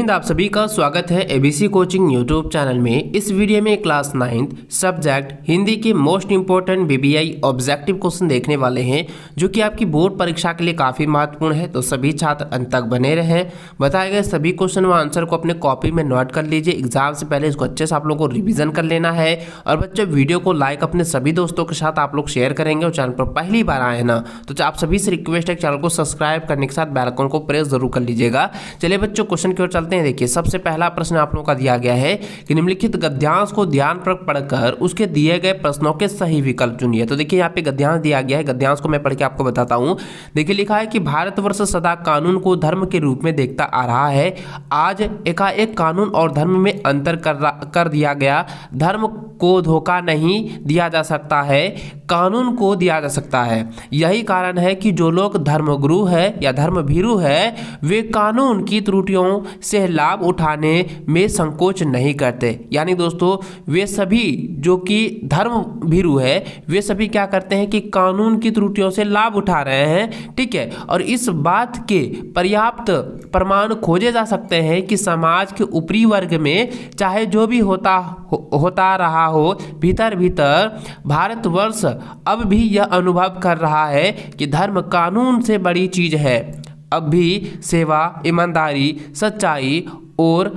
Friend, आप सभी का स्वागत है एबीसी कोचिंग यूट्यूब चैनल में। इस वीडियो में क्लास 9 सब्जेक्ट हिंदी के most important BBI objective question देखने वाले हैं, जो कि आपकी बोर्ड परीक्षा के लिए काफ़ी महत्वपूर्ण है। तो सभी छात्र अंत तक बने रहें। बताए गए सभी क्वेश्चन व आंसर को अपने कॉपी में नोट कर लीजिए। एग्जाम से पहले इसको अच्छे से आप लोग को रिविजन कर लेना है। और बच्चों, वीडियो को लाइक अपने सभी दोस्तों के साथ आप लोग शेयर करेंगे। और चैनल पर पहली बार आए ना तो आप सभी से रिक्वेस्ट है चैनल को सब्सक्राइब करने के साथ बेल आइकन को प्रेस जरूर कर लीजिएगा। चलिए बच्चों, क्वेश्चन की ओर चलते हैं। देखिए, सबसे पहला प्रश्न आप लोगों का दिया गया है कि निम्नलिखित गद्यांश को ध्यानपूर्वक पढ़कर उसके दिए गए प्रश्नों के सही विकल्प चुनिए। तो देखिए, यहाँ पे गद्यांश दिया गया है। गद्यांश को मैं पढ़ के आपको बताता हूं। देखिए, लिखा है कि भारतवर्ष सदा कानून को धर्म के रूप में देखता आ रहा है। आज एकाएक कानून और धर्म में अंतर कर दिया गया। धर्म को धोखा नहीं दिया जा सकता है, कानून को दिया जा सकता है। यही कारण है कि जो लोग धर्मगुरु है या धर्मभीरु है, वे कानून की त्रुटियों से लाभ उठाने में संकोच नहीं करते। यानी दोस्तों, वे सभी जो कि धर्मभीरु है, वे सभी क्या करते हैं कि कानून की त्रुटियों से लाभ उठा रहे हैं। ठीक है, और इस बात के पर्याप्त प्रमाण खोजे जा सकते हैं कि समाज के ऊपरी वर्ग में चाहे जो भी होता रहा हो, भीतर भीतर भारतवर्ष अब भी यह अनुभव कर रहा है कि धर्म कानून से बड़ी चीज है। अब भी सेवा, ईमानदारी, सच्चाई और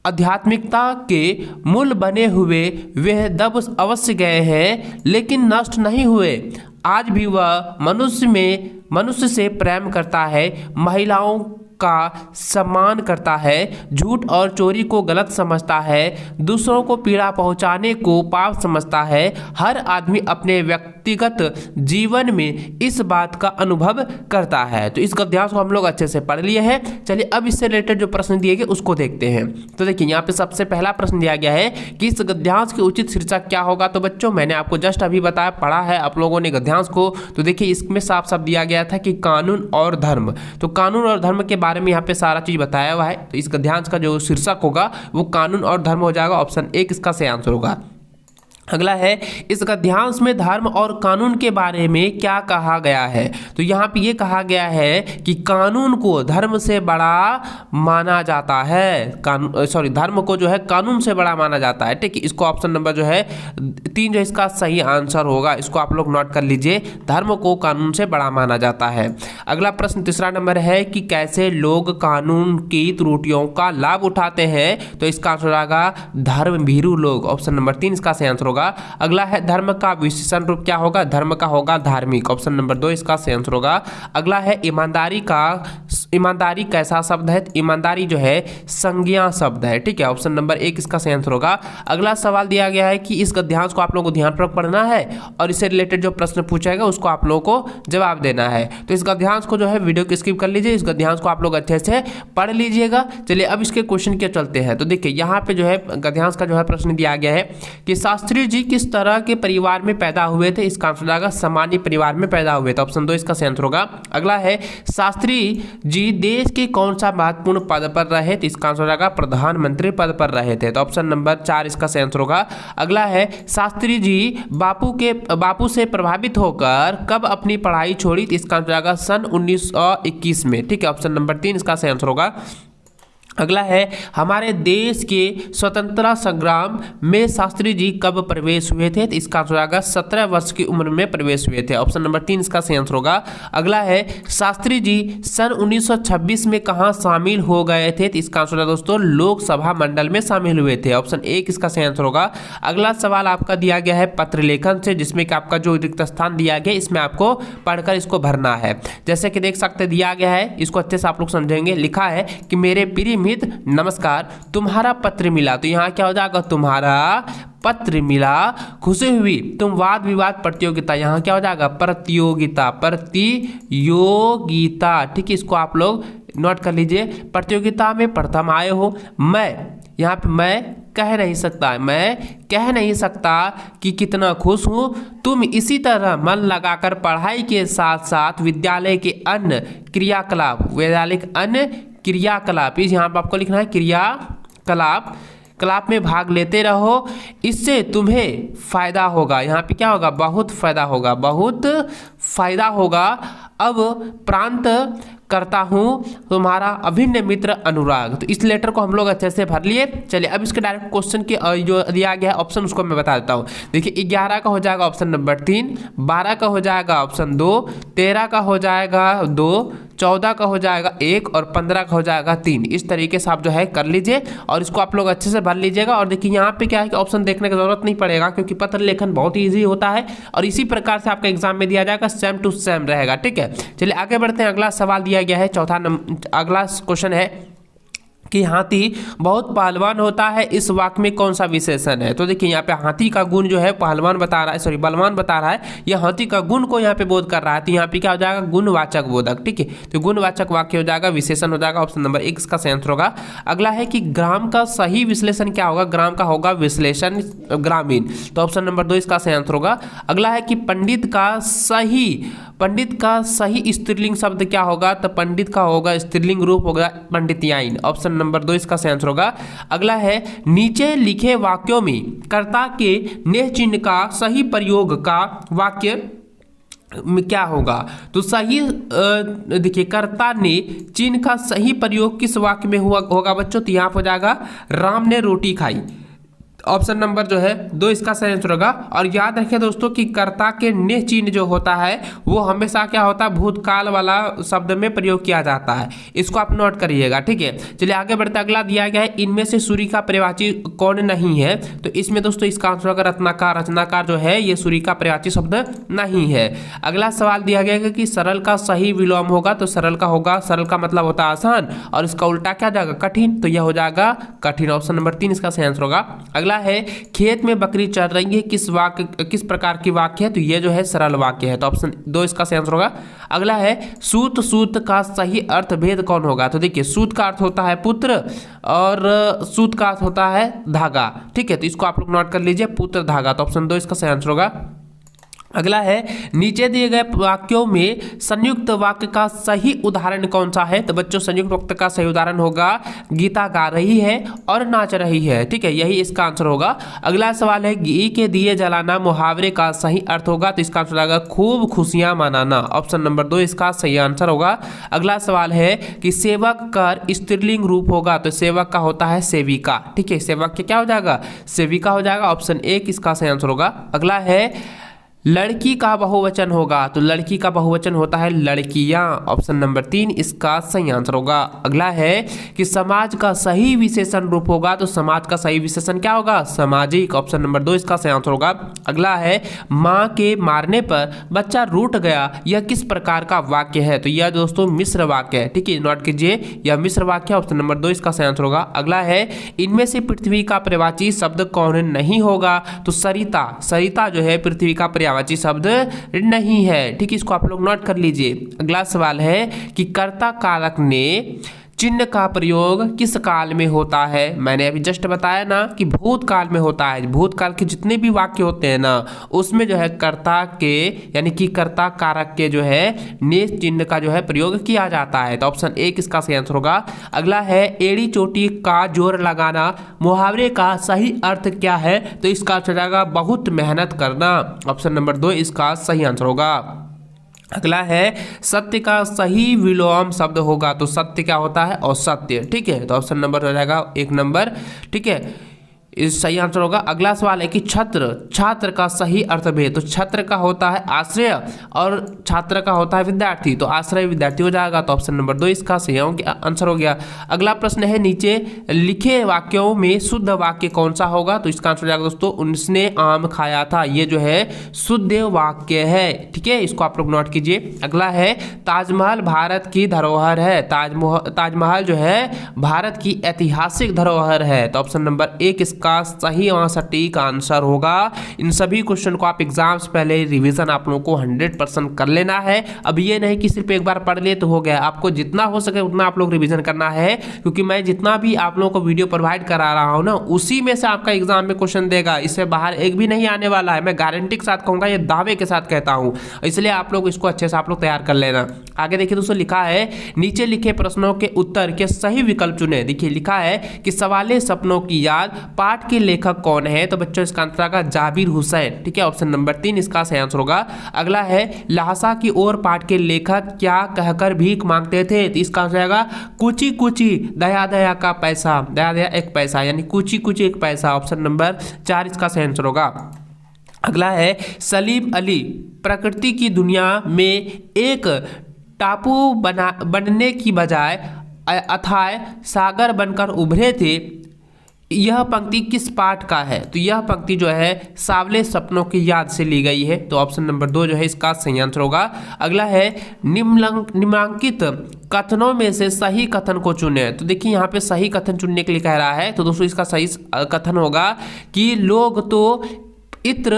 आध्यात्मिकता के मूल बने हुए वे दब अवश्य गए हैं, लेकिन नष्ट नहीं हुए। आज भी वह मनुष्य से प्रेम करता है, महिलाओं का सम्मान करता है, झूठ और चोरी को गलत समझता है, दूसरों को पीड़ा पहुंचाने को पाप समझता है। हर आदमी अपने व्यक्तिगत जीवन में इस बात का अनुभव करता है। तो इस गद्यांश को हम लोग अच्छे से पढ़ लिए हैं। चलिए अब इससे रिलेटेड जो प्रश्न दिए गए उसको देखते हैं। तो देखिए, यहाँ पे सबसे पहला प्रश्न दिया गया है कि इस गद्यांश की उचित शीर्षक क्या होगा। तो बच्चों, मैंने आपको जस्ट अभी बताया, पढ़ा है आप लोगों ने गद्यांश को। तो देखिए, इसमें साफ साफ दिया गया था कि कानून और धर्म। तो कानून और धर्म के बारे में यहाँ पे सारा चीज बताया हुआ है। तो इस गद्यांश का जो शीर्षक होगा वो कानून और धर्म हो जाएगा। ऑप्शन 1 इसका सही आंसर होगा। अगला है, इस गद्यांश में धर्म और कानून के बारे में क्या कहा गया है। तो यहाँ पे ये कहा गया है कि कानून को धर्म से बड़ा माना जाता है। धर्म को जो है कानून से बड़ा माना जाता है। ठीक है, इसको ऑप्शन नंबर जो है 3 जो इसका सही आंसर होगा। इसको आप लोग नोट कर लीजिए, धर्म को कानून से बड़ा माना जाता है। अगला प्रश्न तीसरा नंबर है कि कैसे लोग कानून की त्रुटियों का लाभ उठाते हैं। तो इसका आंसर होगा धर्मभीरु लोग। ऑप्शन नंबर 3 इसका सही आंसर होगा। अगला है, धर्म का विशेषण रूप क्या होगा। धर्म का होगा धार्मिक। ऑप्शन नंबर 2 इसका सही आंसर होगा। अगला है, ईमानदारी कैसा शब्द है। ईमानदारी जो है संज्ञा शब्द है। ठीक है, ऑप्शन नंबर 1 इसका सही आंसर होगा। अगला सवाल दिया गया है कि इस गद्यांश को आप लोगों को ध्यानपूर्वक पढ़ना है और इससे रिलेटेड जो प्रश्न पूछेगा उसको आप लोगों को जवाब देना है। तो इस गद्यांश को जो है वीडियो को स्किप कर लीजिए, इस गद्यांश को आप लोग अच्छे से पढ़ लीजिएगा। चलिए अब इसके क्वेश्चन के चलते हैं। तो देखिए, यहाँ पे जो है गद्यांश का जो है प्रश्न दिया गया है कि शास्त्री जी किस तरह के परिवार में पैदा हुए थे। इसका आंसर होगा सामान्य परिवार में पैदा हुए थे। ऑप्शन 2 इसका सही आंसर होगा। अगला है, शास्त्री जी देश के कौन सा महत्वपूर्ण पद पर रहे। तो इसका आंसर होगा प्रधानमंत्री पद पर रहे थे। तो ऑप्शन नंबर 4 इसका सही आंसर होगा। अगला है, शास्त्री जी बापू से प्रभावित होकर कब अपनी पढ़ाई छोड़ी। तो इसका आंसर होगा सन 1921 में। ठीक है, ऑप्शन नंबर 3 इसका सही आंसर होगा। अगला है, हमारे देश के स्वतंत्रता संग्राम में शास्त्री जी कब प्रवेश हुए थे। तो इसका आंसर होगा 17 वर्ष की उम्र में प्रवेश हुए थे। ऑप्शन नंबर 3 इसका सही आंसर होगा। अगला है, शास्त्री जी सन 1926 में कहाँ शामिल हो गए थे। तो इसका आंसर होगा दोस्तों लोकसभा मंडल में शामिल हुए थे। ऑप्शन 1 इसका सही आंसर होगा। अगला सवाल आपका दिया गया है पत्र लेखन से, जिसमें कि आपका जो रिक्त स्थान दिया गया इसमें आपको पढ़कर इसको भरना है। जैसे कि देख सकते दिया गया है, इसको अच्छे से आप लोग समझेंगे। लिखा है कि मेरे प्रिय मित्र नमस्कार, तुम्हारा पत्र मिला। तो यहाँ क्या हो जाएगा, तुम्हारा पत्र मिला, खुशी हुई। तुम वाद विवाद प्रतियोगिता, यहाँ क्या हो जाएगा प्रतियोगिता। ठीक है, इसको आप लोग नोट कर लीजिए। प्रतियोगिता में प्रथम आए हो। यहाँ पे मैं कह नहीं सकता कि कितना खुश हूँ। तुम इसी तरह मन लगाकर पढ़ाई के साथ साथ विद्यालय के अन्य क्रियाकलाप, यहाँ पर आपको लिखना है क्रियाकलाप में भाग लेते रहो। इससे तुम्हें फायदा होगा। यहाँ पे क्या होगा, बहुत फायदा होगा। अब प्रांत करता हूँ तुम्हारा अभिन्न मित्र अनुराग। तो इस लेटर को हम लोग अच्छे से भर लिए। चलिए अब इसके डायरेक्ट क्वेश्चन की जो दिया गया है ऑप्शन उसको मैं बता देता हूँ। देखिए 11 का हो जाएगा ऑप्शन नंबर 3, 12 का हो जाएगा ऑप्शन 2, 13 का हो जाएगा 2, 14 का हो जाएगा 1 और 15 का हो जाएगा 3। इस तरीके से आप जो है कर लीजिए और इसको आप लोग अच्छे से भर लीजिएगा। और देखिए यहाँ पे क्या है कि ऑप्शन देखने की जरूरत नहीं पड़ेगा क्योंकि पत्र लेखन बहुत ईजी होता है और इसी प्रकार से आपका एग्जाम में दिया जाएगा, सेम टू सेम रहेगा। ठीक है, चलिए आगे बढ़ते हैं। अगला सवाल दिया गया है चौथा नंबर, अगला क्वेश्चन है कि हाथी बहुत पहलवान होता है, इस वाक्य में कौन सा विशेषण है। तो देखिए यहाँ पे हाथी का गुण जो है पहलवान बता रहा है, सॉरी बलवान बता रहा है, यह हाथी का गुण को यहाँ पे बोध कर रहा है। तो यहाँ पे क्या हो जाएगा, गुणवाचक बोधक। ठीक है, तो गुणवाचक वाक्य हो जाएगा, विशेषण हो जाएगा ऑप्शन नंबर 1 इसका सही आंसर होगा। अगला है कि ग्राम का सही विश्लेषण क्या होगा, ग्राम का होगा विश्लेषण ग्रामीण, तो ऑप्शन नंबर 2 इसका सही आंसर होगा। अगला है कि पंडित का सही स्त्रीलिंग शब्द क्या होगा, तो पंडित का होगा स्त्रीलिंग रूप होगा पंडितयाइन, ऑप्शन नंबर 2 इसका सही आंसर होगा। अगला है नीचे लिखे वाक्यों में कर्ता के नेह चिन्ह का सही प्रयोग का वाक्य में क्या होगा। तो सही देखिए कर्ता ने चिन्ह का सही प्रयोग किस वाक्य में होगा बच्चों, तो यहाँ हो जाएगा राम ने रोटी खाई, ऑप्शन नंबर जो है 2 इसका सही आंसर होगा। और याद रखें दोस्तों कि कर्ता के नेह चिन्ह जो होता है वो हमेशा क्या होता है, भूतकाल वाला शब्द में प्रयोग किया जाता है, इसको आप नोट करिएगा। ठीक है, चलिए आगे बढ़ते। अगला दिया गया है इनमें से सूर्य का पर्यायवाची कौन नहीं है। तो इसमें दोस्तों इसका आंसर होगा रत्नाकर। रत्नाकर जो है ये सूर्य का पर्यायवाची शब्द नहीं है। अगला सवाल दिया गया है कि सरल का सही विलोम होगा, तो सरल का होगा, सरल का मतलब होता है आसान और इसका उल्टा क्या जाएगा कठिन, तो यह हो जाएगा कठिन, ऑप्शन नंबर 3 इसका सही आंसर होगा। अगला है खेत में बकरी चर रही है, किस प्रकार की वाक्य है, तो ये जो है सरल वाक्य है, तो ऑप्शन 2 इसका सही आंसर होगा। अगला है सूत का सही अर्थ भेद कौन होगा। तो देखिए सूत का अर्थ होता है पुत्र और सूत का अर्थ होता है धागा। ठीक है, तो इसको आप लोग नोट कर लीजिए, पुत्र धागा, तो ऑप्शन 2 इसका सही आंसर होगा। अगला है नीचे दिए गए वाक्यों में संयुक्त वाक्य का सही उदाहरण कौन सा है। तो बच्चों संयुक्त वाक्य का सही उदाहरण होगा गीता गा रही है और नाच रही है। ठीक है, यही इसका आंसर होगा। अगला सवाल है घी के दिए जलाना मुहावरे का सही अर्थ होगा, तो इसका आंसर होगा खूब खुशियां मनाना, ऑप्शन नंबर 2 इसका सही आंसर होगा। अगला सवाल है कि सेवक कर स्त्रीलिंग रूप होगा, तो सेवक का होता है सेविका। ठीक है, सेवक क्या हो जाएगा, सेविका हो जाएगा, ऑप्शन 1 इसका सही आंसर होगा। अगला है लड़की का बहुवचन होगा, तो लड़की का बहुवचन होता है लड़कियां, ऑप्शन नंबर 3 इसका सही आंसर होगा। अगला है कि समाज का सही विशेषण रूप होगा, तो समाज का सही विशेषण क्या होगा, सामाजिक, ऑप्शन नंबर 2 इसका सही आंसर होगा। अगला है मां के मारने पर बच्चा रूठ गया, यह किस प्रकार का वाक्य है। तो यह दोस्तों मिश्र वाक्य है। ठीक है, नोट कीजिए, यह मिश्र वाक्य, ऑप्शन नंबर 2 इसका सही आंसर होगा। अगला है इनमें से पृथ्वी का पर्यायवाची शब्द कौन नहीं होगा, तो सरिता, सरिता जो है पृथ्वी का पर्यायवाची शब्द नहीं है। ठीक है, इसको आप लोग नोट कर लीजिए। अगला सवाल है कि कर्ता कारक ने चिन्ह का प्रयोग किस काल में होता है। मैंने अभी जस्ट बताया ना कि भूतकाल में होता है। भूतकाल के जितने भी वाक्य होते हैं ना उसमें जो है कर्ता के यानी कि कर्ता कारक के जो है ने चिन्ह का जो है प्रयोग किया जाता है, तो ऑप्शन 1 इसका सही आंसर होगा। अगला है एड़ी चोटी का जोर लगाना मुहावरे का सही अर्थ क्या है, तो इसका अर्थ हो जाएगा बहुत मेहनत करना, ऑप्शन नंबर 2 इसका सही आंसर होगा। अगला है सत्य का सही विलोम शब्द होगा, तो सत्य क्या होता है, असत्य। ठीक है, तो ऑप्शन नंबर हो जाएगा 1 नंबर। ठीक है, इस सही आंसर होगा। अगला सवाल है कि छात्र का सही अर्थ भेद, तो छात्र का होता है आश्रय और छात्र का होता है विद्यार्थी, तो आश्रय विद्यार्थी हो जाएगा, तो ऑप्शन नंबर 2 इसका सही आंसर हो गया। अगला प्रश्न है नीचे लिखे वाक्यों में शुद्ध वाक्य कौन सा होगा, तो इसका आंसर हो जाएगा दोस्तों उसने आम खाया था, ये जो है शुद्ध वाक्य है। ठीक है, इसको आप लोग नोट कीजिए। अगला है ताजमहल भारत की धरोहर है, ताजमहल जो है भारत की ऐतिहासिक धरोहर है, तो ऑप्शन नंबर 1 इसका सही और सटीक आंसर होगा। इन सभी क्वेश्चन को आप एग्जाम से पहले रिवीजन आप लोगों को 100% कर लेना है। अब ये नहीं कि सिर्फ एक बार पढ़ लिए तो हो गया, आपको जितना हो सके उतना आप लोग रिवीजन करना है, क्योंकि मैं जितना भी आप लोगों को वीडियो प्रोवाइड करा रहा हूं ना उसी में से आपका एग्जाम में क्वेश्चन देगा, इससे बाहर एक भी नहीं आने वाला है। मैं गारंटी के साथ कहूंगा, ये दावे के साथ कहता हूं, इसलिए आप लोग इसको अच्छे से आप लोग तैयार कर लेना। आगे देखिए दोस्तों लिखा है नीचे लिखे प्रश्नों के उत्तर के सही विकल्प चुने। देखिए लिखा है कि सवाले सपनों की याद पाठ पाठ के लेखक कौन है? तो बच्चों इसका आंसर आएगा जाबिर हुसैन। ठीक है, ऑप्शन नंबर 3 इसका सही आंसर होगा। अगला है लहासा की ओर पाठ के लेखक क्या कहकर भीख मांगते थे? तो इसका आंसर आएगा कुची कुची दया दया का पैसा, दया दया एक पैसा, यानी कुची कुची एक पैसा। ऑप्शन नंबर 4 इसका सही आंसर होगा। अगला है सलीम अली प्रकृति की दुनिया में एक टापू बनने की बजाय अथाह सागर बनकर उभरे थे, यह पंक्ति किस पाठ का है? तो यह पंक्ति जो है सावले सपनों की याद से ली गई है। तो ऑप्शन नंबर 2 जो है इसका सही आंसर होगा। अगला है निम्नलिखित कथनों में से सही कथन को चुने। तो देखिए यहाँ पे सही कथन चुनने के लिए कह रहा है, तो दोस्तों इसका सही कथन होगा कि लोग तो इत्र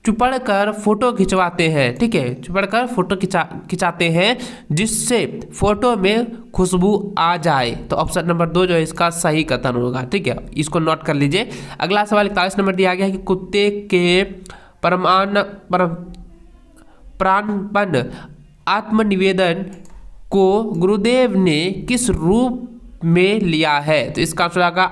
चुपड़ कर फोटो खिंचवाते हैं। ठीक है, चुपड़ कर फोटो खिंचाते हैं जिससे फोटो में खुशबू आ जाए। तो ऑप्शन नंबर 2 जो है इसका सही कथन होगा। ठीक है, इसको नोट कर लीजिए। अगला सवाल 41 नंबर दिया गया है कि कुत्ते के प्राणपण आत्मनिवेदन को गुरुदेव ने किस रूप में लिया है? तो इसका आंसर आएगा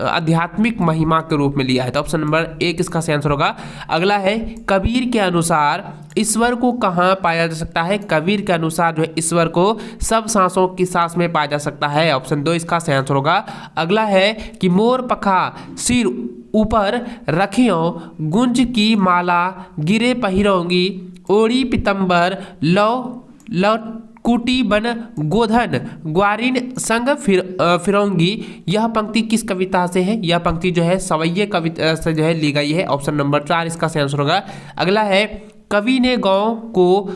आध्यात्मिक महिमा के रूप में लिया है। तो ऑप्शन नंबर 1 इसका सही आंसर होगा। अगला है कबीर के अनुसार ईश्वर को कहाँ पाया जा सकता है? कबीर के अनुसार जो है ईश्वर को सब सांसों की सांस में पाया जा सकता है। ऑप्शन 2 इसका सही आंसर होगा। अगला है कि मोर पखा सिर ऊपर रखियों, गुंज की माला गिरे पहिरोंगी, ओढ़ी पितंबर लौ कुटी बन गोधन ग्वारिन संग फिरोंगी, यह पंक्ति किस कविता से है? यह पंक्ति जो है सवैये कविता से जो है ली गई है। ऑप्शन नंबर 4 इसका सही आंसर होगा। अगला है कवि ने गाँव को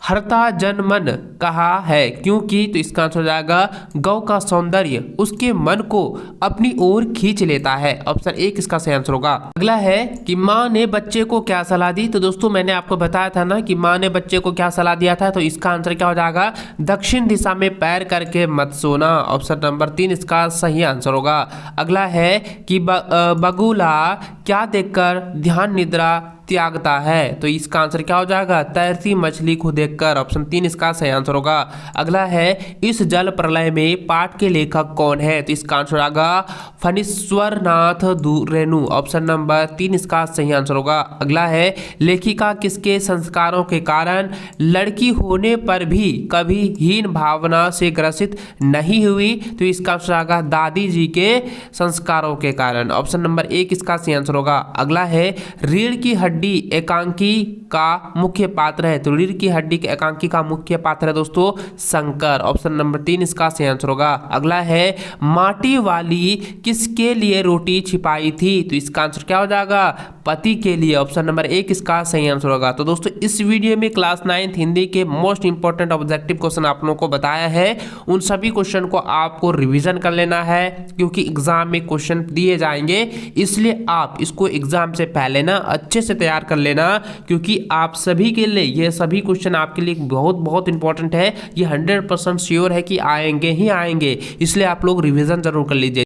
हरता जनमन कहा है क्योंकि? तो इसका आंसर हो जाएगा गौ का सौंदर्य उसके मन को अपनी ओर खींच लेता है। ऑप्शन 1 इसका सही आंसर होगा। अगला है कि माँ ने बच्चे को क्या सलाह दी? तो दोस्तों मैंने आपको बताया था ना कि माँ ने बच्चे को क्या सलाह दिया था, तो इसका आंसर क्या हो जाएगा दक्षिण दिशा में पैर करके मत सोना। ऑप्शन नंबर 3 इसका सही आंसर होगा। अगला है कि बगुला क्या देखकर ध्यान निद्रा त्यागता है? तो इसका आंसर क्या हो जाएगा तैरती मछली को देखकर। ऑप्शन 3 इसका सही आंसर होगा। अगला है इस जल प्रलय में पाठ के लेखक कौन है? तो इसका आंसर आएगा फणीश्वर नाथ रेणु। ऑप्शन नंबर 3 इसका सही आंसर होगा। अगला है लेखिका किसके संस्कारों के कारण लड़की होने पर भी कभी हीन भावना से ग्रसित नहीं हुई? तो इसका आंसर आएगा दादी जी के संस्कारों के कारण। ऑप्शन नंबर 1 इसका सही आंसर होगा। अगला है रीढ़ की हड्डी एकांकी का मुख्य पात्र है? तो रीढ़ की हड्डी के एकांकी का मुख्य पात्र है दोस्तों शंकर। ऑप्शन नंबर 3 इसका सही आंसर होगा। अगला है माटी वाली किसके लिए रोटी छिपाई थी? तो इसका आंसर क्या हो जाएगा पति के लिए। ऑप्शन नंबर 1 इसका सही आंसर होगा। तो दोस्तों इस वीडियो में क्लास 9th हिंदी के मोस्ट इंपॉर्टेंट ऑब्जेक्टिव क्वेश्चन आप लोगों को बताया है। उन सभी क्वेश्चन को आपको रिवीजन कर लेना है क्योंकि एग्जाम में क्वेश्चन दिए जाएंगे, इसलिए आप इसको एग्जाम से पहले ना अच्छे से तैयार कर लेना क्योंकि आप सभी के लिए ये सभी क्वेश्चन आपके लिए बहुत बहुत इंपॉर्टेंट है। ये 100% श्योर है कि आएंगे ही आएंगे, इसलिए आप लोग रिवीजन जरूर कर लीजिए।